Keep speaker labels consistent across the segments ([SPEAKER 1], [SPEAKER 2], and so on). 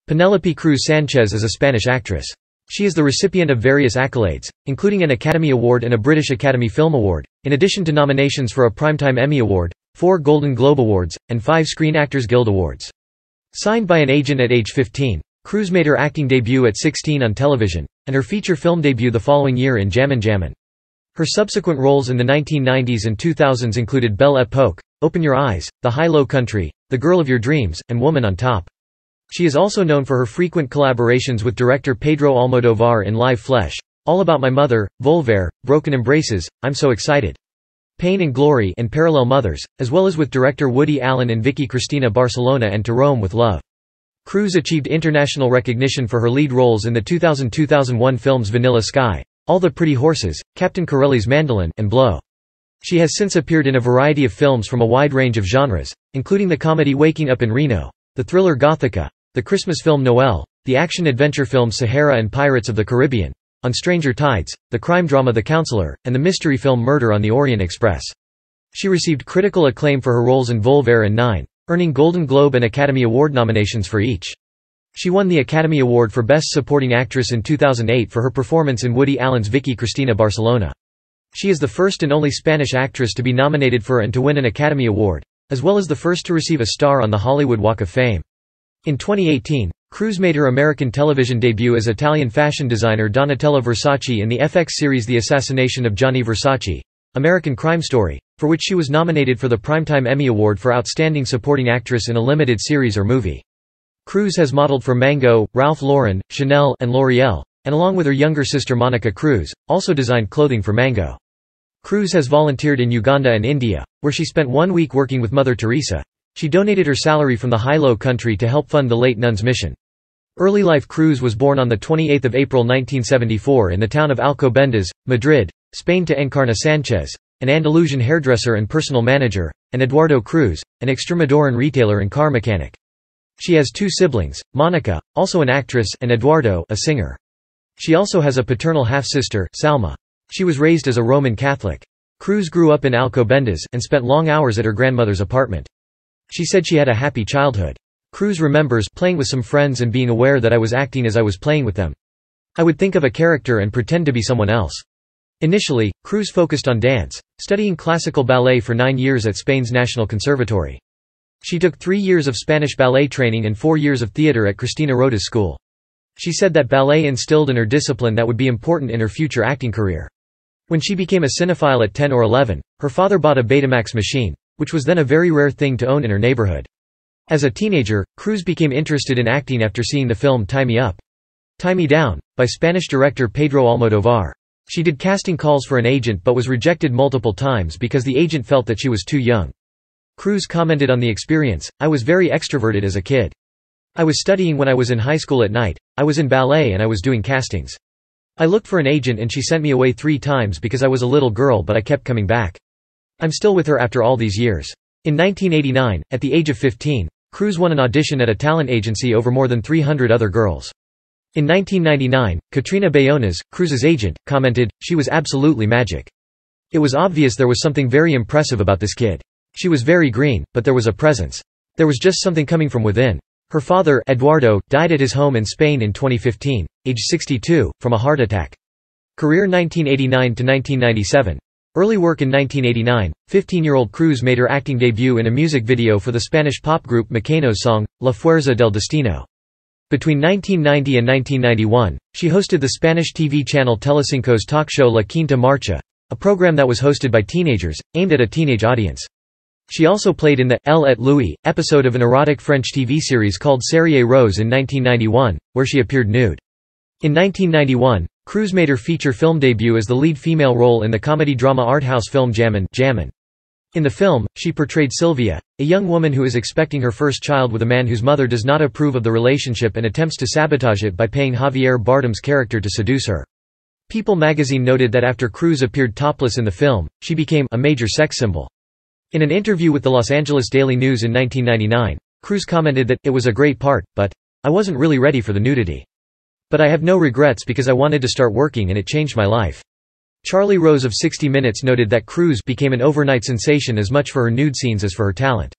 [SPEAKER 1] Penelope Cruz Sánchez is a Spanish actress. She is the recipient of various accolades, including an Academy Award and a British Academy Film Award, in addition to nominations for a Primetime Emmy Award, 4 Golden Globe Awards, and 5 Screen Actors Guild Awards. Signed by an agent at age 15, Cruz made her acting debut at 16 on television, and her feature film debut the following year in Jamón Jamón. Her subsequent roles in the 1990s and 2000s included Belle Époque, Open Your Eyes, The High-Low Country, The Girl of Your Dreams, and Woman on Top. She is also known for her frequent collaborations with director Pedro Almodóvar in Live Flesh, All About My Mother, Volver, Broken Embraces, I'm So Excited, Pain and Glory, and Parallel Mothers, as well as with director Woody Allen in Vicky, Cristina, Barcelona, and To Rome with Love. Cruz achieved international recognition for her lead roles in the 2000-2001 films Vanilla Sky, All the Pretty Horses, Captain Corelli's Mandolin, and Blow. She has since appeared in a variety of films from a wide range of genres, including the comedy Waking Up in Reno, the thriller Gothica, the Christmas film Noel, the action-adventure film Sahara and Pirates of the Caribbean, On Stranger Tides, the crime drama The Counselor, and the mystery film Murder on the Orient Express. She received critical acclaim for her roles in Volver and 9, earning Golden Globe and Academy Award nominations for each. She won the Academy Award for Best Supporting Actress in 2008 for her performance in Woody Allen's Vicky, Cristina, Barcelona. She is the first and only Spanish actress to be nominated for and to win an Academy Award, as well as the first to receive a star on the Hollywood Walk of Fame. In 2018, Cruz made her American television debut as Italian fashion designer Donatella Versace in the FX series The Assassination of Gianni Versace, American Crime Story, for which she was nominated for the Primetime Emmy Award for Outstanding Supporting Actress in a Limited Series or Movie. Cruz has modeled for Mango, Ralph Lauren, Chanel, and L'Oreal, and along with her younger sister Monica Cruz, also designed clothing for Mango. Cruz has volunteered in Uganda and India, where she spent 1 week working with Mother Teresa. She donated her salary from the High-Low Country to help fund the late nun's mission. Early life Cruz was born on 28 April 1974 in the town of Alcobendas, Madrid, Spain to Encarna Sánchez, an Andalusian hairdresser and personal manager, and Eduardo Cruz, an Extremadoran retailer and car mechanic. She has 2 siblings, Monica, also an actress, and Eduardo, a singer. She also has a paternal half-sister, Salma. She was raised as a Roman Catholic. Cruz grew up in Alcobendas and spent long hours at her grandmother's apartment. She said she had a happy childhood. Cruz remembers playing with some friends and being aware that I was acting as I was playing with them. I would think of a character and pretend to be someone else. Initially, Cruz focused on dance, studying classical ballet for 9 years at Spain's National Conservatory. She took 3 years of Spanish ballet training and 4 years of theater at Cristina Rota's school. She said that ballet instilled in her discipline that would be important in her future acting career. When she became a cinephile at 10 or 11, her father bought a Betamax machine, which was then a very rare thing to own in her neighborhood. As a teenager, Cruz became interested in acting after seeing the film Tie Me Up, Tie Me Down, by Spanish director Pedro Almodóvar. She did casting calls for an agent but was rejected multiple times because the agent felt that she was too young. Cruz commented on the experience, "I was very extroverted as a kid. I was studying when I was in high school at night, I was in ballet and I was doing castings. I looked for an agent and she sent me away 3 times because I was a little girl but I kept coming back. I'm still with her after all these years." In 1989, at the age of 15, Cruz won an audition at a talent agency over more than 300 other girls. In 1999, Katrina Bayones, Cruz's agent, commented, "She was absolutely magic. It was obvious there was something very impressive about this kid. She was very green, but there was a presence. There was just something coming from within." Her father, Eduardo, died at his home in Spain in 2015, age 62, from a heart attack. Career 1989 to 1997. Early work in 1989, 15-year-old Cruz made her acting debut in a music video for the Spanish pop group Mecano's song, La Fuerza del Destino. Between 1990 and 1991, she hosted the Spanish TV channel Telecinco's talk show La Quinta Marcha, a program that was hosted by teenagers, aimed at a teenage audience. She also played in the Elle et Louis episode of an erotic French TV series called Serie Rose in 1991, where she appeared nude. In 1991, Cruz made her feature film debut as the lead female role in the comedy-drama art-house film Jamón Jamón. In the film, she portrayed Sylvia, a young woman who is expecting her first child with a man whose mother does not approve of the relationship and attempts to sabotage it by paying Javier Bardem's character to seduce her. People magazine noted that after Cruz appeared topless in the film, she became a major sex symbol. In an interview with the Los Angeles Daily News in 1999, Cruz commented that, "It was a great part, but I wasn't really ready for the nudity. But I have no regrets because I wanted to start working and it changed my life." Charlie Rose of 60 Minutes noted that Cruz became an overnight sensation as much for her nude scenes as for her talent.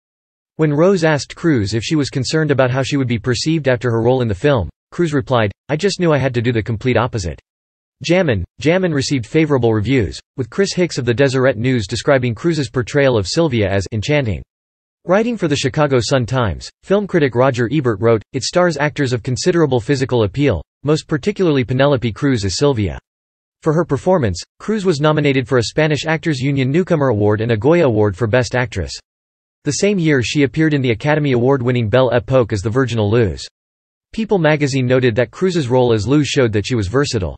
[SPEAKER 1] When Rose asked Cruz if she was concerned about how she would be perceived after her role in the film, Cruz replied, "I just knew I had to do the complete opposite." Jamón Jamón received favorable reviews, with Chris Hicks of the Deseret News describing Cruz's portrayal of Sylvia as enchanting. Writing for the Chicago Sun-Times, film critic Roger Ebert wrote, "It stars actors of considerable physical appeal, most particularly Penelope Cruz as Sylvia." For her performance, Cruz was nominated for a Spanish Actors Union Newcomer Award and a Goya Award for Best Actress. The same year she appeared in the Academy Award-winning Belle Époque as the virginal Luz. People magazine noted that Cruz's role as Luz showed that she was versatile.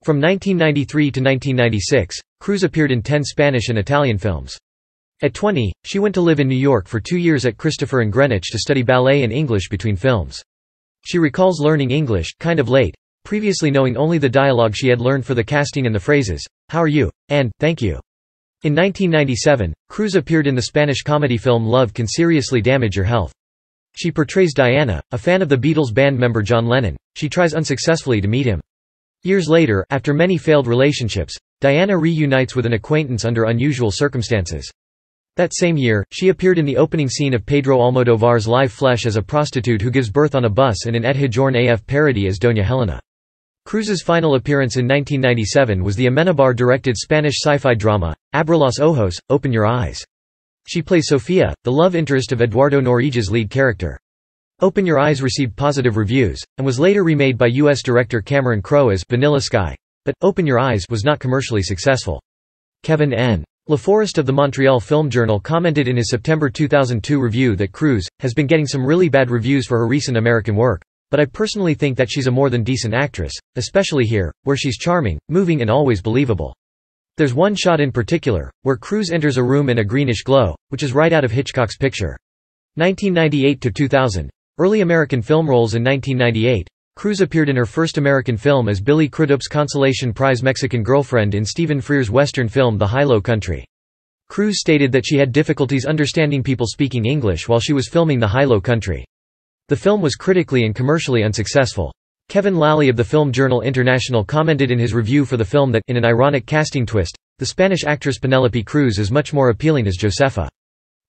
[SPEAKER 1] From 1993 to 1996, Cruz appeared in 10 Spanish and Italian films. At 20, she went to live in New York for 2 years at Christopher and Greenwich to study ballet and English between films. She recalls learning English, kind of late, previously knowing only the dialogue she had learned for the casting and the phrases, "How are you?" and "Thank you." In 1997, Cruz appeared in the Spanish comedy film Love Can Seriously Damage Your Health. She portrays Diana, a fan of the Beatles band member John Lennon. She tries unsuccessfully to meet him. Years later, after many failed relationships, Diana reunites with an acquaintance under unusual circumstances. That same year, she appeared in the opening scene of Pedro Almodóvar's Live Flesh as a prostitute who gives birth on a bus and in Ed Hijorn AF parody as Doña Helena. Cruz's final appearance in 1997 was the Amenábar-directed Spanish sci-fi drama, Abra los ojos, Open Your Eyes. She plays Sofía, the love interest of Eduardo Noriega's lead character. Open Your Eyes received positive reviews, and was later remade by U.S. director Cameron Crowe as Vanilla Sky. But Open Your Eyes was not commercially successful. Kevin N. LaForest of the Montreal Film Journal commented in his September 2002 review that Cruz has been getting some really bad reviews for her recent American work. But I personally think that she's a more than decent actress, especially here, where she's charming, moving and always believable. There's one shot in particular, where Cruz enters a room in a greenish glow, which is right out of Hitchcock's picture. 1998 to 2000. Early American film roles. In 1998, Cruz appeared in her first American film as Billy Crudup's Consolation Prize Mexican girlfriend in Stephen Frears' Western film The High-Low Country. Cruz stated that she had difficulties understanding people speaking English while she was filming The High-Low Country. The film was critically and commercially unsuccessful. Kevin Lally of the film journal International commented in his review for the film that, in an ironic casting twist, the Spanish actress Penelope Cruz is much more appealing as Josefa.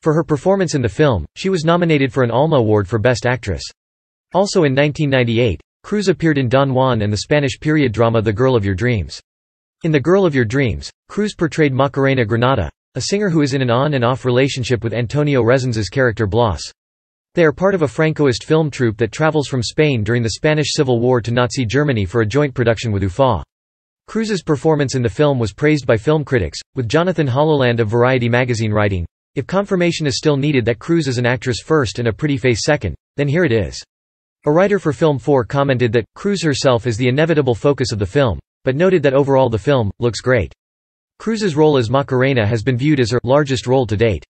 [SPEAKER 1] For her performance in the film, she was nominated for an Alma Award for Best Actress. Also in 1998, Cruz appeared in Don Juan and the Spanish period drama The Girl of Your Dreams. In The Girl of Your Dreams, Cruz portrayed Macarena Granada, a singer who is in an on and off relationship with Antonio Resens's character Blas. They are part of a Francoist film troupe that travels from Spain during the Spanish Civil War to Nazi Germany for a joint production with UFA. Cruz's performance in the film was praised by film critics, with Jonathan Holloland of Variety magazine writing, "If confirmation is still needed that Cruz is an actress first and a pretty face second, then here it is." A writer for Film 4 commented that Cruz herself is the inevitable focus of the film, but noted that overall the film looks great. Cruz's role as Macarena has been viewed as her largest role to date.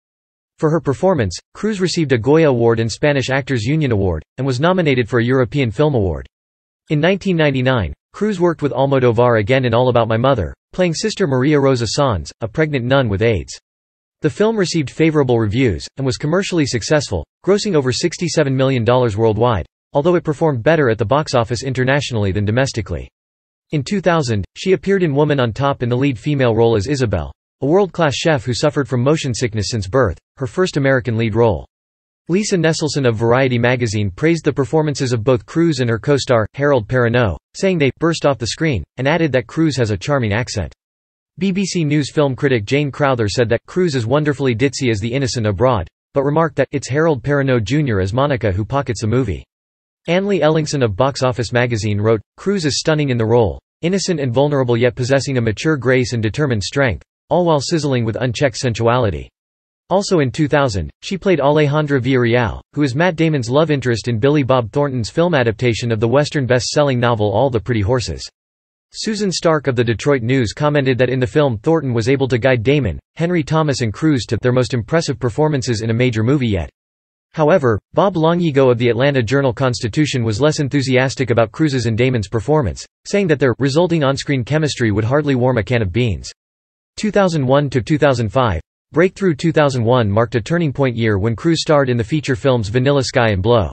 [SPEAKER 1] For her performance, Cruz received a Goya Award and Spanish Actors Union Award, and was nominated for a European Film Award. In 1999, Cruz worked with Almodóvar again in All About My Mother, playing Sister Maria Rosa Sanz, a pregnant nun with AIDS. The film received favorable reviews, and was commercially successful, grossing over $67 million worldwide, although it performed better at the box office internationally than domestically. In 2000, she appeared in Woman on Top in the lead female role as Isabel, a world-class chef who suffered from motion sickness since birth, her first American lead role. Lisa Nesselson of Variety magazine praised the performances of both Cruz and her co-star, Harold Perrineau, saying they burst off the screen, and added that Cruz has a charming accent. BBC News film critic Jane Crowther said that Cruz is wonderfully ditzy as the innocent abroad, but remarked that it's Harold Perrineau Jr. as Monica who pockets the movie. Annlie Ellingson of Box Office magazine wrote, "Cruz is stunning in the role, innocent and vulnerable yet possessing a mature grace and determined strength, all while sizzling with unchecked sensuality." Also in 2000, she played Alejandra Villarreal, who is Matt Damon's love interest in Billy Bob Thornton's film adaptation of the Western best-selling novel All the Pretty Horses. Susan Stark of the Detroit News commented that in the film Thornton was able to guide Damon, Henry Thomas and Cruz to their most impressive performances in a major movie yet. However, Bob Longigo of the Atlanta Journal-Constitution was less enthusiastic about Cruz's and Damon's performance, saying that their resulting on-screen chemistry would hardly warm a can of beans. 2001 to 2005. Breakthrough 2001 marked a turning point year when Cruz starred in the feature films Vanilla Sky and Blow.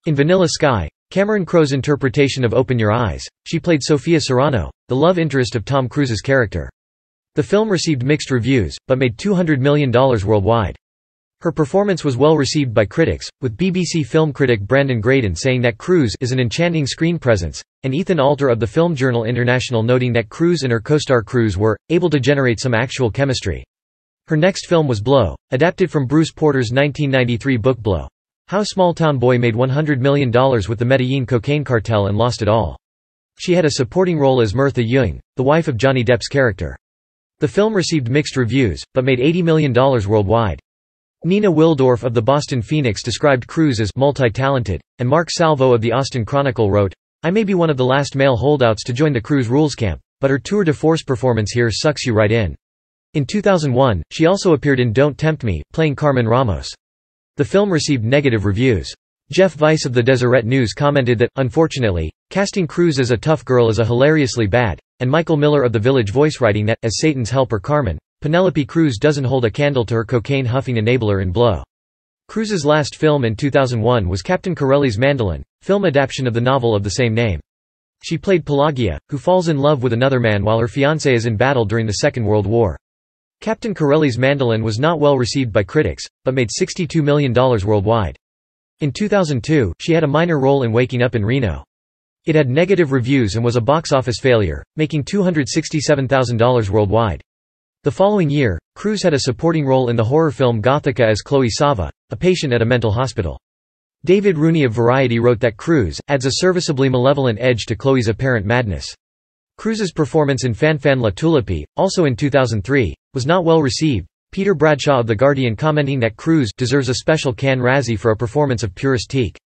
[SPEAKER 1] In Vanilla Sky, Cameron Crowe's interpretation of Open Your Eyes, she played Sofia Serrano, the love interest of Tom Cruise's character. The film received mixed reviews, but made $200 million worldwide. Her performance was well received by critics, with BBC film critic Brandon Graydon saying that Cruz is an enchanting screen presence, and Ethan Alter of the Film Journal International noting that Cruz and her co-star Cruz were able to generate some actual chemistry. Her next film was Blow, adapted from Bruce Porter's 1993 book Blow. How Small Town Boy made $100 million with the Medellin cocaine cartel and lost it all. She had a supporting role as Mirtha Ewing, the wife of Johnny Depp's character. The film received mixed reviews, but made $80 million worldwide. Nina Wildorf of the Boston Phoenix described Cruz as multi-talented, and Mark Salvo of the Austin Chronicle wrote, "I may be one of the last male holdouts to join the Cruz rules camp, but her tour de force performance here sucks you right in." In 2001, she also appeared in Don't Tempt Me, playing Carmen Ramos. The film received negative reviews. Jeff Weiss of the Deseret News commented that, unfortunately, casting Cruz as a tough girl is a hilariously bad, and Michael Miller of The Village Voice writing that, as Satan's helper Carmen, Penelope Cruz doesn't hold a candle to her cocaine-huffing enabler in Blow. Cruz's last film in 2001 was Captain Corelli's Mandolin, film adaptation of the novel of the same name. She played Pelagia, who falls in love with another man while her fiancé is in battle during the Second World War. Captain Corelli's Mandolin was not well received by critics, but made $62 million worldwide. In 2002, she had a minor role in Waking Up in Reno. It had negative reviews and was a box office failure, making $267,000 worldwide. The following year, Cruz had a supporting role in the horror film Gothica as Chloe Sava, a patient at a mental hospital. David Rooney of Variety wrote that Cruz adds a serviceably malevolent edge to Chloe's apparent madness. Cruz's performance in Fan Fan La Tulipe, also in 2003, was not well received, Peter Bradshaw of The Guardian commenting that Cruz deserves a special Cannes Razzie for a performance of purest teak.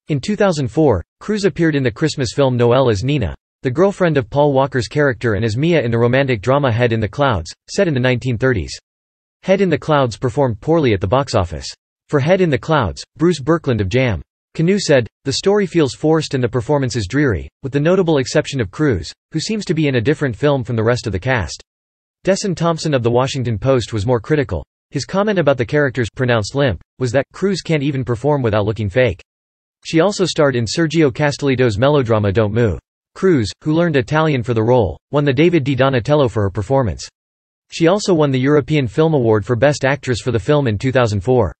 [SPEAKER 1] In 2004, Cruz appeared in the Christmas film Noel as Nina, the girlfriend of Paul Walker's character, and as Mia in the romantic drama Head in the Clouds, set in the 1930s. Head in the Clouds performed poorly at the box office. For Head in the Clouds, Bruce Birkland of Jam. Canoe said, "The story feels forced and the performance is dreary, with the notable exception of Cruz, who seems to be in a different film from the rest of the cast." Desson Thompson of The Washington Post was more critical. His comment about the characters pronounced limp was that Cruz can't even perform without looking fake. She also starred in Sergio Castellito's melodrama Don't Move. Cruz, who learned Italian for the role, won the David Di Donatello for her performance. She also won the European Film Award for Best Actress for the film in 2004.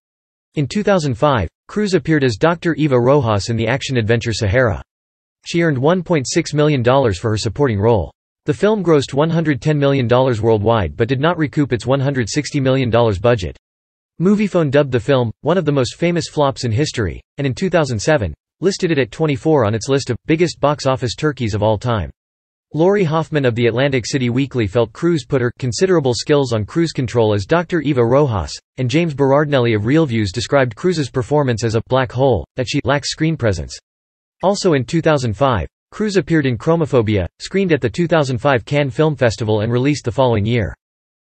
[SPEAKER 1] In 2005, Cruz appeared as Dr. Eva Rojas in the action-adventure Sahara. She earned $1.6 million for her supporting role. The film grossed $110 million worldwide but did not recoup its $160 million budget. Moviefone dubbed the film one of the most famous flops in history, and in 2007, listed it at 24 on its list of biggest box office turkeys of all time. Lori Hoffman of the Atlantic City Weekly felt Cruz put her considerable skills on cruise control as Dr. Eva Rojas, and James Berardinelli of ReelViews described Cruz's performance as a black hole, that she lacks screen presence. Also in 2005, Cruz appeared in Chromophobia, screened at the 2005 Cannes Film Festival and released the following year.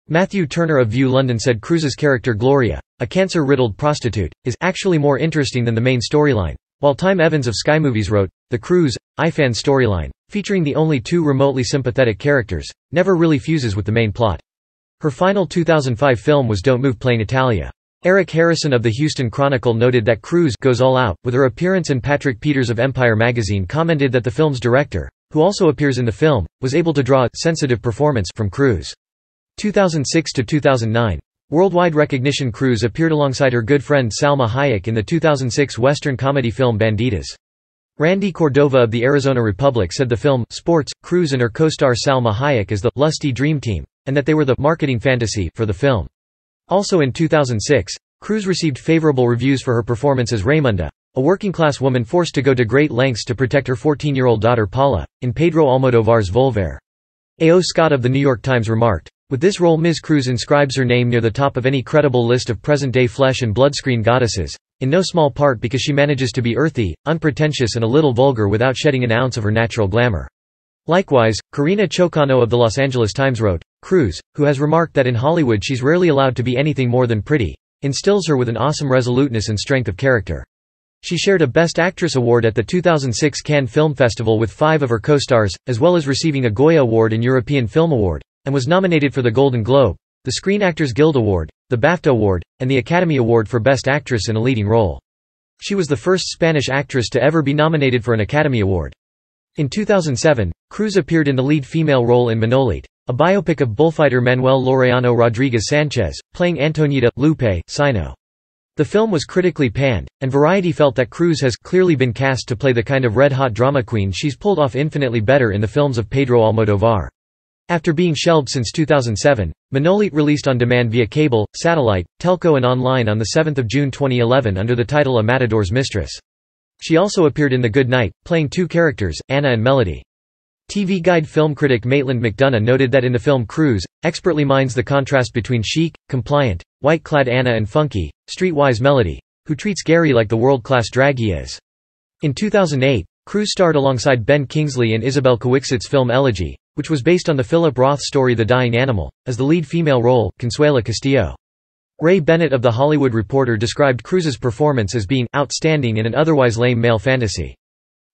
[SPEAKER 1] Matthew Turner of View London said Cruz's character Gloria, a cancer-riddled prostitute, is actually more interesting than the main storyline, while Time Evans of Sky Movies wrote, "The Cruz, iFan storyline, featuring the only two remotely sympathetic characters, never really fuses with the main plot." Her final 2005 film was Don't Move playing Italia. Eric Harrison of the Houston Chronicle noted that Cruz goes all out with her appearance, and Patrick Peters of Empire magazine commented that the film's director, who also appears in the film, was able to draw a sensitive performance from Cruz. 2006 to 2009. Worldwide recognition. Cruz appeared alongside her good friend Salma Hayek in the 2006 Western comedy film Banditas. Randy Cordova of the Arizona Republic said the film sports Cruz and her co-star Salma Hayek as the lusty dream team, and that they were the marketing fantasy for the film. Also in 2006, Cruz received favorable reviews for her performance as Raymunda, a working-class woman forced to go to great lengths to protect her 14-year-old daughter Paula, in Pedro Almodóvar's Volver. A.O. Scott of The New York Times remarked, "With this role Ms. Cruz inscribes her name near the top of any credible list of present-day flesh and blood screen goddesses, in no small part because she manages to be earthy, unpretentious and a little vulgar without shedding an ounce of her natural glamour." Likewise, Karina Chocano of the Los Angeles Times wrote, "Cruz, who has remarked that in Hollywood she's rarely allowed to be anything more than pretty, instills her with an awesome resoluteness and strength of character." She shared a Best Actress award at the 2006 Cannes Film Festival with 5 of her co-stars, as well as receiving a Goya Award and European Film Award, and was nominated for the Golden Globe, the Screen Actors Guild Award, the BAFTA Award, and the Academy Award for Best Actress in a Leading Role. She was the first Spanish actress to ever be nominated for an Academy Award. In 2007, Cruz appeared in the lead female role in Manolete, a biopic of bullfighter Manuel Laureano Rodriguez Sanchez, playing Antonieta Lupe Sino. The film was critically panned, and Variety felt that Cruz has clearly been cast to play the kind of red-hot drama queen she's pulled off infinitely better in the films of Pedro Almodóvar. After being shelved since 2007, Manolete released on demand via cable, satellite, telco and online on 7 June 2011 under the title A Matador's Mistress. She also appeared in The Good Night, playing two characters, Anna and Melody. TV Guide film critic Maitland McDonough noted that in the film Cruz expertly mines the contrast between chic, compliant, white-clad Anna and funky, streetwise Melody, who treats Gary like the world-class drag he is. In 2008, Cruz starred alongside Ben Kingsley in Isabel Coixet's film Elegy, which was based on the Philip Roth story The Dying Animal, as the lead female role, Consuela Castillo. Ray Bennett of The Hollywood Reporter described Cruz's performance as being outstanding in an otherwise lame male fantasy.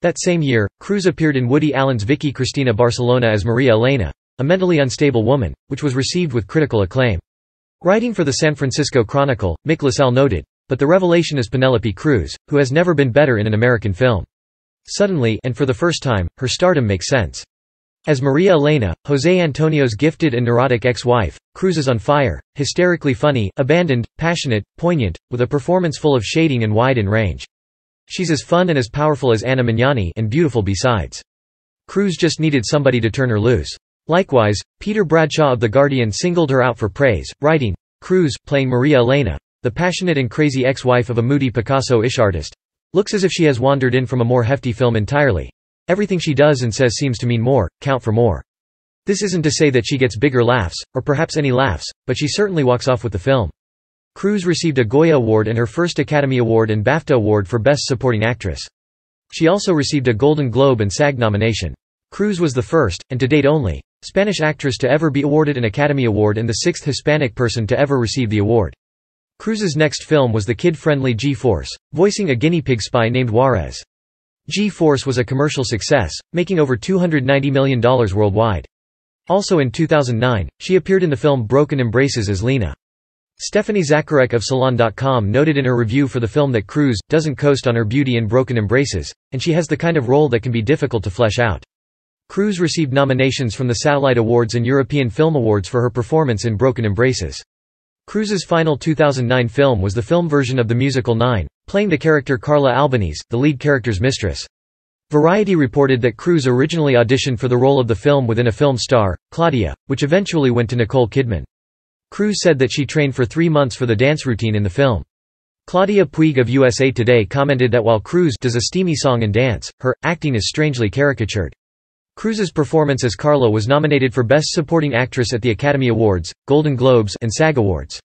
[SPEAKER 1] That same year, Cruz appeared in Woody Allen's Vicky Cristina Barcelona as Maria Elena, a mentally unstable woman, which was received with critical acclaim. Writing for the San Francisco Chronicle, Mick LaSalle noted, "But the revelation is Penelope Cruz, who has never been better in an American film. Suddenly, and for the first time, her stardom makes sense." As Maria Elena, José Antonio's gifted and neurotic ex-wife, Cruz is on fire, hysterically funny, abandoned, passionate, poignant, with a performance full of shading and wide in range. She's as fun and as powerful as Anna Magnani, and beautiful besides. Cruz just needed somebody to turn her loose. Likewise, Peter Bradshaw of The Guardian singled her out for praise, writing, "Cruz, playing Maria Elena, the passionate and crazy ex-wife of a moody Picasso-ish artist, looks as if she has wandered in from a more hefty film entirely. Everything she does and says seems to mean more, count for more. This isn't to say that she gets bigger laughs, or perhaps any laughs, but she certainly walks off with the film." Cruz received a Goya Award and her first Academy Award and BAFTA Award for Best Supporting Actress. She also received a Golden Globe and SAG nomination. Cruz was the first, and to date only, Spanish actress to ever be awarded an Academy Award and the sixth Hispanic person to ever receive the award. Cruz's next film was the kid-friendly G-Force, voicing a guinea pig spy named Juarez. G-Force was a commercial success, making over $290 million worldwide. Also in 2009, she appeared in the film Broken Embraces as Lena. Stephanie Zacharek of Salon.com noted in her review for the film that Cruz doesn't coast on her beauty in Broken Embraces, and she has the kind of role that can be difficult to flesh out. Cruz received nominations from the Satellite Awards and European Film Awards for her performance in Broken Embraces. Cruz's final 2009 film was the film version of the musical Nine, playing the character Carla Albanese, the lead character's mistress. Variety reported that Cruz originally auditioned for the role of the film within a film star, Claudia, which eventually went to Nicole Kidman. Cruz said that she trained for 3 months for the dance routine in the film. Claudia Puig of USA Today commented that while Cruz does a steamy song and dance, her acting is strangely caricatured. Cruz's performance as Carla was nominated for Best Supporting Actress at the Academy Awards, Golden Globes, and SAG Awards.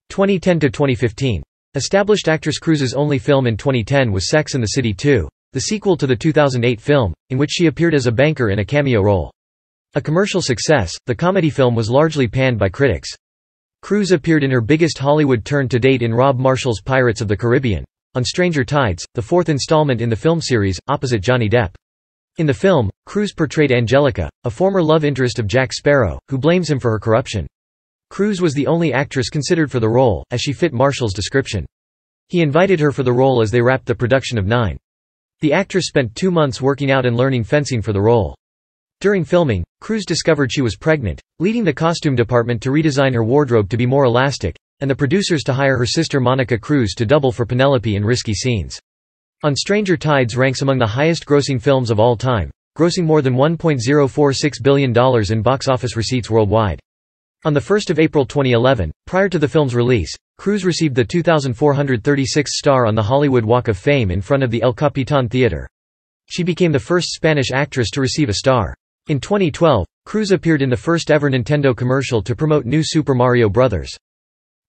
[SPEAKER 1] 2010 to 2015. Established actress Cruz's only film in 2010 was Sex and the City 2, the sequel to the 2008 film, in which she appeared as a banker in a cameo role. A commercial success, the comedy film was largely panned by critics. Cruz appeared in her biggest Hollywood turn to date in Rob Marshall's Pirates of the Caribbean, on Stranger Tides, the fourth installment in the film series, opposite Johnny Depp. In the film, Cruz portrayed Angelica, a former love interest of Jack Sparrow, who blames him for her corruption. Cruz was the only actress considered for the role, as she fit Marshall's description. He invited her for the role as they wrapped the production of Nine. The actress spent 2 months working out and learning fencing for the role. During filming, Cruz discovered she was pregnant, leading the costume department to redesign her wardrobe to be more elastic, and the producers to hire her sister Monica Cruz to double for Penelope in risky scenes. On Stranger Tides ranks among the highest-grossing films of all time, grossing more than $1.046 billion in box office receipts worldwide. On 1 April 2011, prior to the film's release, Cruz received the 2,436th star on the Hollywood Walk of Fame in front of the El Capitan Theater. She became the first Spanish actress to receive a star. In 2012, Cruz appeared in the first-ever Nintendo commercial to promote New Super Mario Bros.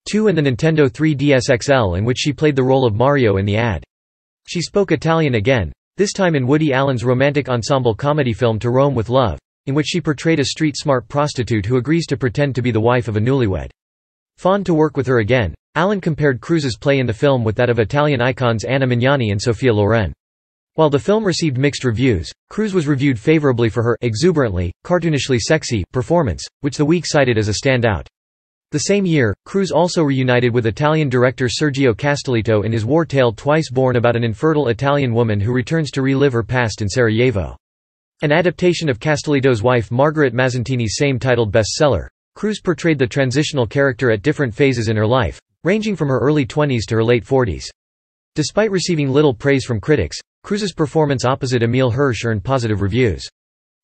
[SPEAKER 1] 2 and the Nintendo 3DS XL, in which she played the role of Mario in the ad. She spoke Italian again, this time in Woody Allen's romantic ensemble comedy film To Rome with Love, in which she portrayed a street-smart prostitute who agrees to pretend to be the wife of a newlywed. Fond to work with her again, Allen compared Cruz's play in the film with that of Italian icons Anna Magnani and Sophia Loren. While the film received mixed reviews, Cruz was reviewed favorably for her exuberantly, cartoonishly sexy performance, which The Week cited as a standout. The same year, Cruz also reunited with Italian director Sergio Castellitto in his war tale Twice Born about an infertile Italian woman who returns to relive her past in Sarajevo. An adaptation of Castellitto's wife Margaret Mazzantini's same-titled bestseller, Cruz portrayed the transitional character at different phases in her life, ranging from her early 20s to her late 40s. Despite receiving little praise from critics, Cruz's performance opposite Emile Hirsch earned positive reviews.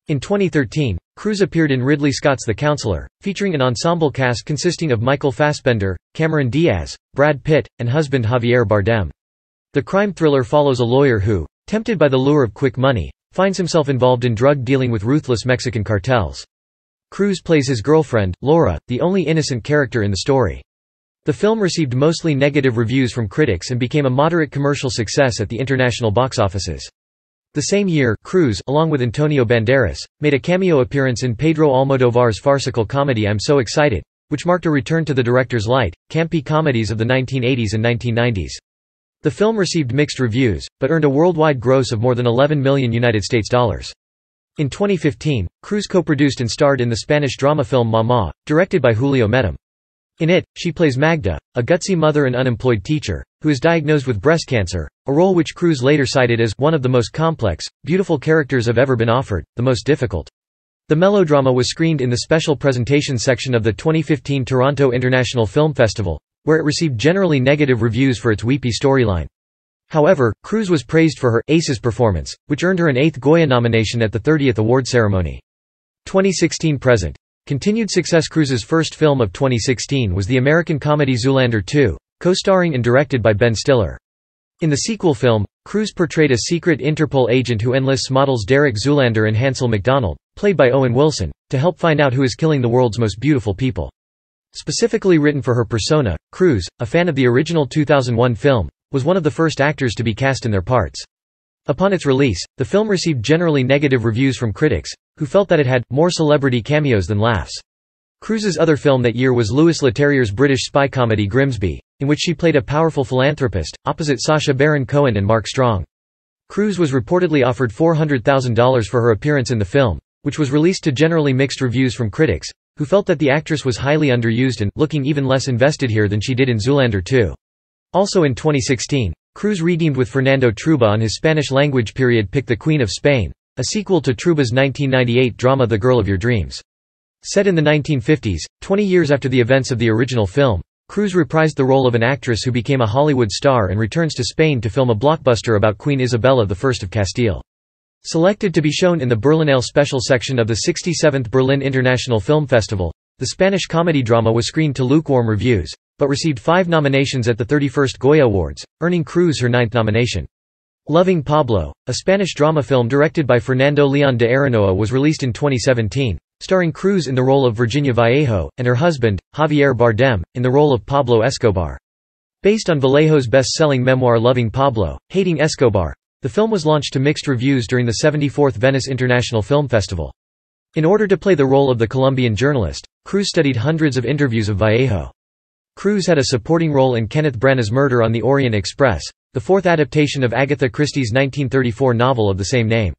[SPEAKER 1] In 2013, Cruz appeared in Ridley Scott's The Counselor, featuring an ensemble cast consisting of Michael Fassbender, Cameron Diaz, Brad Pitt, and husband Javier Bardem. The crime thriller follows a lawyer who, tempted by the lure of quick money, finds himself involved in drug dealing with ruthless Mexican cartels. Cruz plays his girlfriend, Laura, the only innocent character in the story. The film received mostly negative reviews from critics and became a moderate commercial success at the international box offices. The same year, Cruz, along with Antonio Banderas, made a cameo appearance in Pedro Almodóvar's farcical comedy I'm So Excited, which marked a return to the director's light, campy comedies of the 1980s and 1990s. The film received mixed reviews, but earned a worldwide gross of more than $11 million. In 2015, Cruz co-produced and starred in the Spanish drama film Mamá, directed by Julio Medem. In it, she plays Magda, a gutsy mother and unemployed teacher, who is diagnosed with breast cancer, a role which Cruz later cited as one of the most complex, beautiful characters have ever been offered, the most difficult. The melodrama was screened in the special presentation section of the 2015 Toronto International Film Festival, where it received generally negative reviews for its weepy storyline. However, Cruz was praised for her Aces performance, which earned her an 8th Goya nomination at the 30th award ceremony. 2016–present. Continued success. Cruz's first film of 2016 was the American comedy Zoolander 2, co-starring and directed by Ben Stiller. In the sequel film, Cruz portrayed a secret Interpol agent who enlists models Derek Zoolander and Hansel McDonald, played by Owen Wilson, to help find out who is killing the world's most beautiful people. Specifically written for her persona, Cruz, a fan of the original 2001 film, was one of the first actors to be cast in their parts. Upon its release, the film received generally negative reviews from critics, who felt that it had more celebrity cameos than laughs. Cruz's other film that year was Louis Leterrier's British spy comedy Grimsby, in which she played a powerful philanthropist, opposite Sacha Baron Cohen and Mark Strong. Cruz was reportedly offered $400,000 for her appearance in the film, which was released to generally mixed reviews from critics, who felt that the actress was highly underused and looking even less invested here than she did in Zoolander 2. Also in 2016, Cruz redeemed with Fernando Trueba on his Spanish-language period pick The Queen of Spain, a sequel to Trueba's 1998 drama The Girl of Your Dreams. Set in the 1950s, 20 years after the events of the original film, Cruz reprised the role of an actress who became a Hollywood star and returns to Spain to film a blockbuster about Queen Isabella I of Castile. Selected to be shown in the Berlinale special section of the 67th Berlin International Film Festival, the Spanish comedy drama was screened to lukewarm reviews, but received 5 nominations at the 31st Goya Awards, earning Cruz her 9th nomination. Loving Pablo, a Spanish drama film directed by Fernando León de Aranoa, was released in 2017, starring Cruz in the role of Virginia Vallejo, and her husband, Javier Bardem, in the role of Pablo Escobar. Based on Vallejo's best-selling memoir Loving Pablo, Hating Escobar, the film was launched to mixed reviews during the 74th Venice International Film Festival. In order to play the role of the Colombian journalist, Cruz studied hundreds of interviews of Vallejo. Cruz had a supporting role in Kenneth Branagh's Murder on the Orient Express, the 4th adaptation of Agatha Christie's 1934 novel of the same name.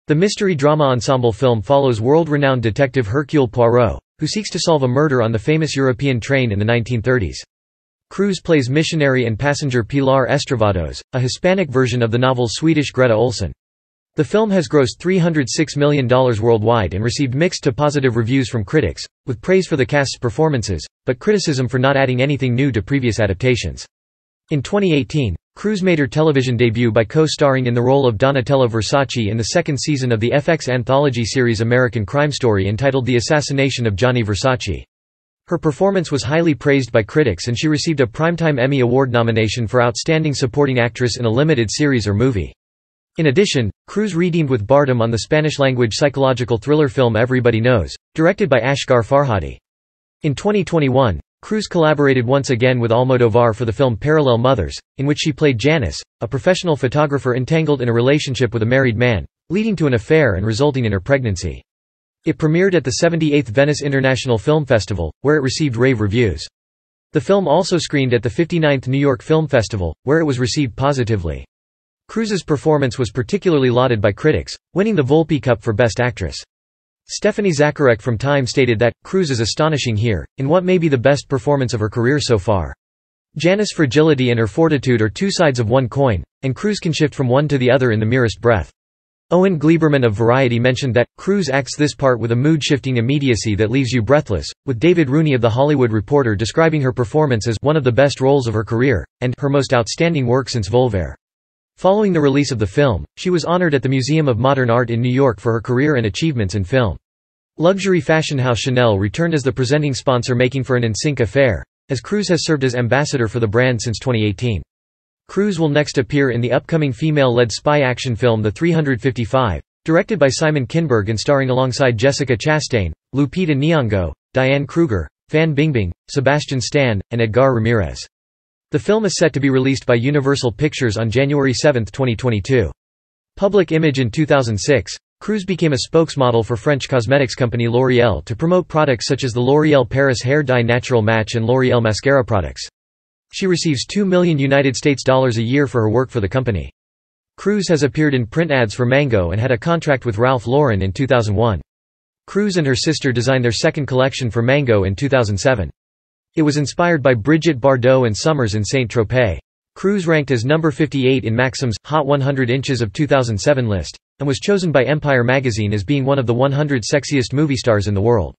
[SPEAKER 1] The mystery-drama ensemble film follows world-renowned detective Hercule Poirot, who seeks to solve a murder on the famous European train in the 1930s. Cruz plays missionary and passenger Pilar Estravados, a Hispanic version of the novel's Swedish Greta Olsen. The film has grossed $306 million worldwide and received mixed to positive reviews from critics, with praise for the cast's performances, but criticism for not adding anything new to previous adaptations. In 2018, Cruz made her television debut by co-starring in the role of Donatella Versace in the 2nd season of the FX anthology series American Crime Story entitled The Assassination of Gianni Versace. Her performance was highly praised by critics and she received a Primetime Emmy Award nomination for Outstanding Supporting Actress in a Limited Series or Movie. In addition, Cruz redeemed with Bardem on the Spanish-language psychological thriller film Everybody Knows, directed by Asghar Farhadi. In 2021, Cruz collaborated once again with Almodóvar for the film Parallel Mothers, in which she played Janice, a professional photographer entangled in a relationship with a married man, leading to an affair and resulting in her pregnancy. It premiered at the 78th Venice International Film Festival, where it received rave reviews. The film also screened at the 59th New York Film Festival, where it was received positively. Cruz's performance was particularly lauded by critics, winning the Volpi Cup for Best Actress. Stephanie Zacharek from Time stated that, "Cruz is astonishing here, in what may be the best performance of her career so far. Janice's fragility and her fortitude are two sides of one coin, and Cruz can shift from one to the other in the merest breath." Owen Gleiberman of Variety mentioned that, "Cruz acts this part with a mood-shifting immediacy that leaves you breathless," with David Rooney of The Hollywood Reporter describing her performance as "one of the best roles of her career," and "her most outstanding work since Volver." Following the release of the film, she was honored at the Museum of Modern Art in New York for her career and achievements in film. Luxury fashion house Chanel returned as the presenting sponsor, making for an in-sync affair, as Cruz has served as ambassador for the brand since 2018. Cruz will next appear in the upcoming female-led spy action film The 355, directed by Simon Kinberg and starring alongside Jessica Chastain, Lupita Nyong'o, Diane Kruger, Fan Bingbing, Sebastian Stan, and Edgar Ramirez. The film is set to be released by Universal Pictures on January 7, 2022. Public image. In 2006, Cruz became a spokesmodel for French cosmetics company L'Oréal to promote products such as the L'Oréal Paris Hair Dye Natural Match and L'Oréal Mascara products. She receives $2 million a year for her work for the company. Cruz has appeared in print ads for Mango and had a contract with Ralph Lauren in 2001. Cruz and her sister designed their second collection for Mango in 2007. It was inspired by Brigitte Bardot and Summers in Saint-Tropez. Cruz ranked as number 58 in Maxim's Hot 100 Inches of 2007 list, and was chosen by Empire magazine as being one of the 100 sexiest movie stars in the world.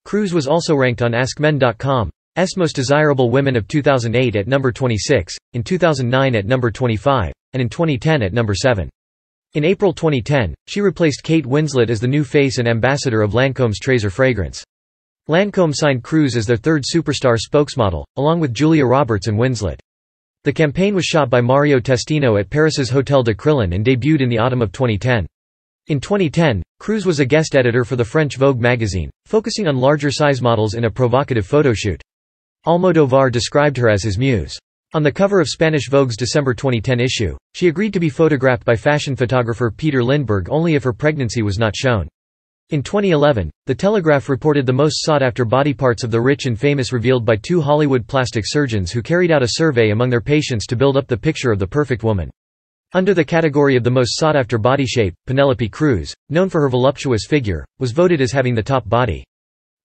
[SPEAKER 1] Cruz was also ranked on AskMen.com's Most Desirable Women of 2008 at number 26, in 2009 at number 25, and in 2010 at number 7. In April 2010, she replaced Kate Winslet as the new face and ambassador of Lancome's Tracer fragrance. Lancome signed Cruz as their third superstar spokesmodel, along with Julia Roberts and Winslet. The campaign was shot by Mario Testino at Paris's Hôtel de Crillon and debuted in the autumn of 2010. In 2010, Cruz was a guest editor for the French Vogue magazine, focusing on larger size models in a provocative photoshoot. Almodóvar described her as his muse. On the cover of Spanish Vogue's December 2010 issue, she agreed to be photographed by fashion photographer Peter Lindbergh only if her pregnancy was not shown. In 2011, The Telegraph reported the most sought-after body parts of the rich and famous revealed by two Hollywood plastic surgeons who carried out a survey among their patients to build up the picture of the perfect woman. Under the category of the most sought-after body shape, Penelope Cruz, known for her voluptuous figure, was voted as having the top body.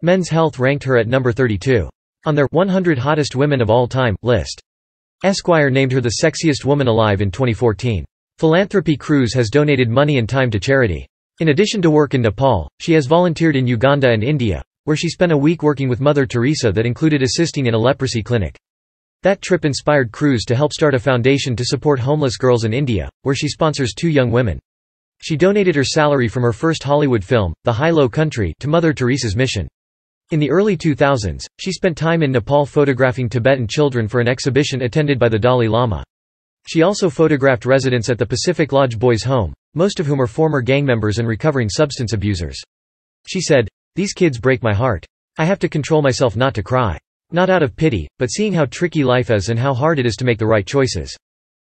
[SPEAKER 1] Men's Health ranked her at number 32. On their 100 Hottest Women of All Time list. Esquire named her the sexiest woman alive in 2014. Philanthropy. Cruz has donated money and time to charity. In addition to work in Nepal, she has volunteered in Uganda and India, where she spent a week working with Mother Teresa that included assisting in a leprosy clinic. That trip inspired Cruz to help start a foundation to support homeless girls in India, where she sponsors 2 young women. She donated her salary from her first Hollywood film, The High-Low Country, to Mother Teresa's mission. In the early 2000s, she spent time in Nepal photographing Tibetan children for an exhibition attended by the Dalai Lama. She also photographed residents at the Pacific Lodge Boys' Home, most of whom are former gang members and recovering substance abusers. She said, "These kids break my heart. I have to control myself not to cry. Not out of pity, but seeing how tricky life is and how hard it is to make the right choices."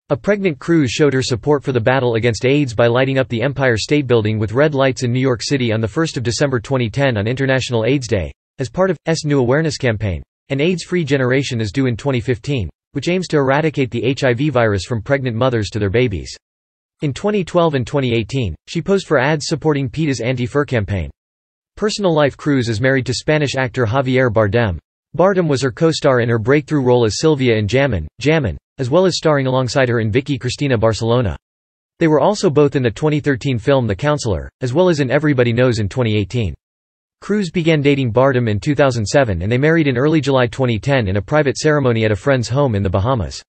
[SPEAKER 1] A pregnant Cruz showed her support for the battle against AIDS by lighting up the Empire State Building with red lights in New York City on 1 December 2010 on International AIDS Day, as part of S new awareness campaign. An AIDS-free generation is due in 2015, which aims to eradicate the HIV virus from pregnant mothers to their babies. In 2012 and 2018, she posed for ads supporting PETA's anti-fur campaign. Personal life. Cruz is married to Spanish actor Javier Bardem. Bardem was her co-star in her breakthrough role as Sylvia in Jamón Jamón, as well as starring alongside her in Vicky Cristina Barcelona. They were also both in the 2013 film The Counselor, as well as in Everybody Knows in 2018. Cruz began dating Bardem in 2007 and they married in early July 2010 in a private ceremony at a friend's home in the Bahamas.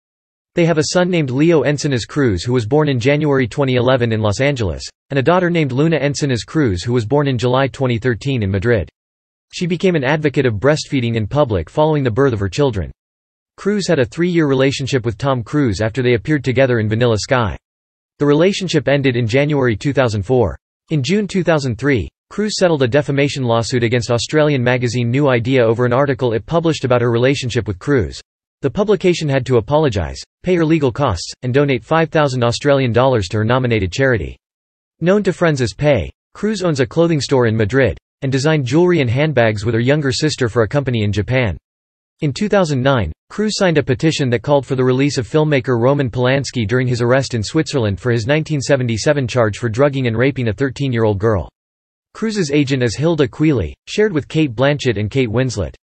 [SPEAKER 1] They have a son named Leo Encinas Cruz who was born in January 2011 in Los Angeles, and a daughter named Luna Encinas Cruz who was born in July 2013 in Madrid. She became an advocate of breastfeeding in public following the birth of her children. Cruz had a 3-year relationship with Tom Cruise after they appeared together in Vanilla Sky. The relationship ended in January 2004. In June 2003, Cruz settled a defamation lawsuit against Australian magazine New Idea over an article it published about her relationship with Cruz. The publication had to apologise, pay her legal costs, and donate $5,000 to her nominated charity. Known to friends as Pay, Cruz owns a clothing store in Madrid, and designed jewelry and handbags with her younger sister for a company in Japan. In 2009, Cruz signed a petition that called for the release of filmmaker Roman Polanski during his arrest in Switzerland for his 1977 charge for drugging and raping a 13-year-old girl. Cruz's agent is Hilda Quealy, shared with Kate Blanchett and Kate Winslet.